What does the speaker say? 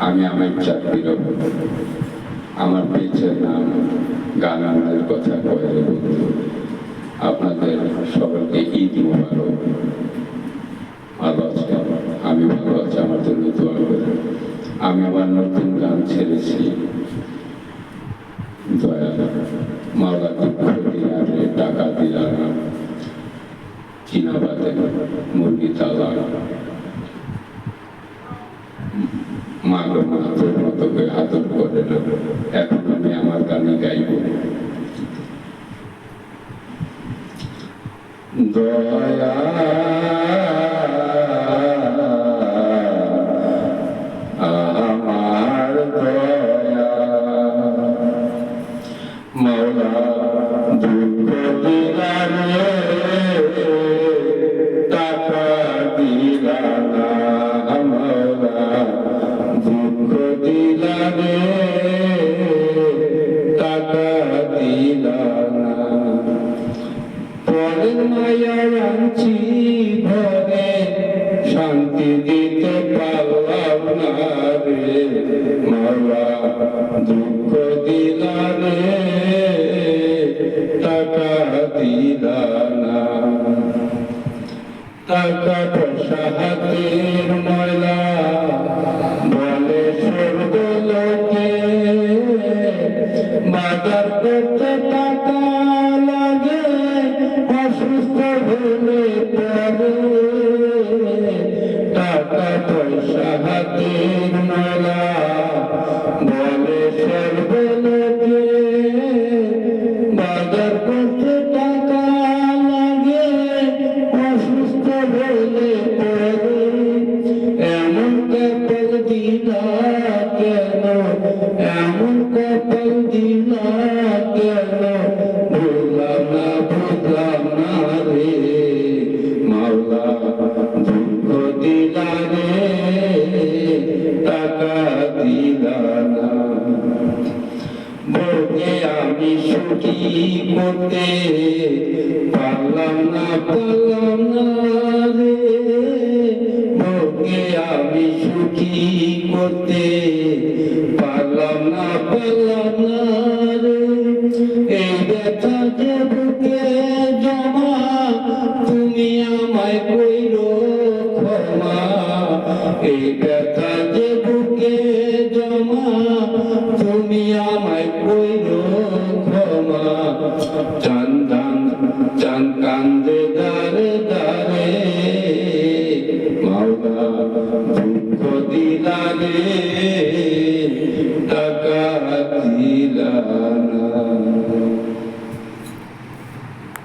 আমি আমার চাকরির আমার পেয়েছে নাম গানের কথা কয়ে বন্ধু। আপনাদের সকলকে ঈদ মোবারক। ভালো আছে, আমি ভালো আছি, আমার জন্য দোয়া করে। আমি আমার নতুন গান ছেড়েছি, দয়া মাওলা দুঃখ দিলা রে টাকা দিলা না, চিনা বাদে মুরগি তালা, মা গো মা তোর মতো করে আদর করে না। এখন আমি আমার গানে গাইব। দয়া আমার দয়া মাওলা দুঃখ দিলা রে টাকা দিলা না, মাওলা দুঃখ দিলা রে টাকা দিলা না। পরের মায়ার আনছি ঘরে শান্তি দিতে পারলাম না রে, মাওলা দুঃখ দিলা রে টাকা দিলা না। টাকা পয়সা হাতের ময়লা বলে স্বর্গ লোকে, বাজার করতে টাকা লাগে অসুস্থ হলে পরে। টাকা পয়সা হাতের ময়লা বলে স্বর্গ লোকে, বাজার করতে টাকা লাগে অসুস্থ হলে পরে। এমন কপাল দিলা কেন, এমন কপাল দিলা কেন, ভুললাম না রে, মাওলা দুঃখ দিলা রে টাকা দিলা না। বউকে আমি সুখী করতে পারলাম না রে, বউকে আমি সুখী করতে পারলাম না রে। এই ব্যথা যে বুকে জমা তুমি আমায় কইরো ক্ষমা, এই ব্যথা যে বুকে জমা তুমি আমায় কইরো ক্ষমা। চান কান্দে দারে দারে, মাওলা দুঃখ দিলা রে টাকা দিলা না।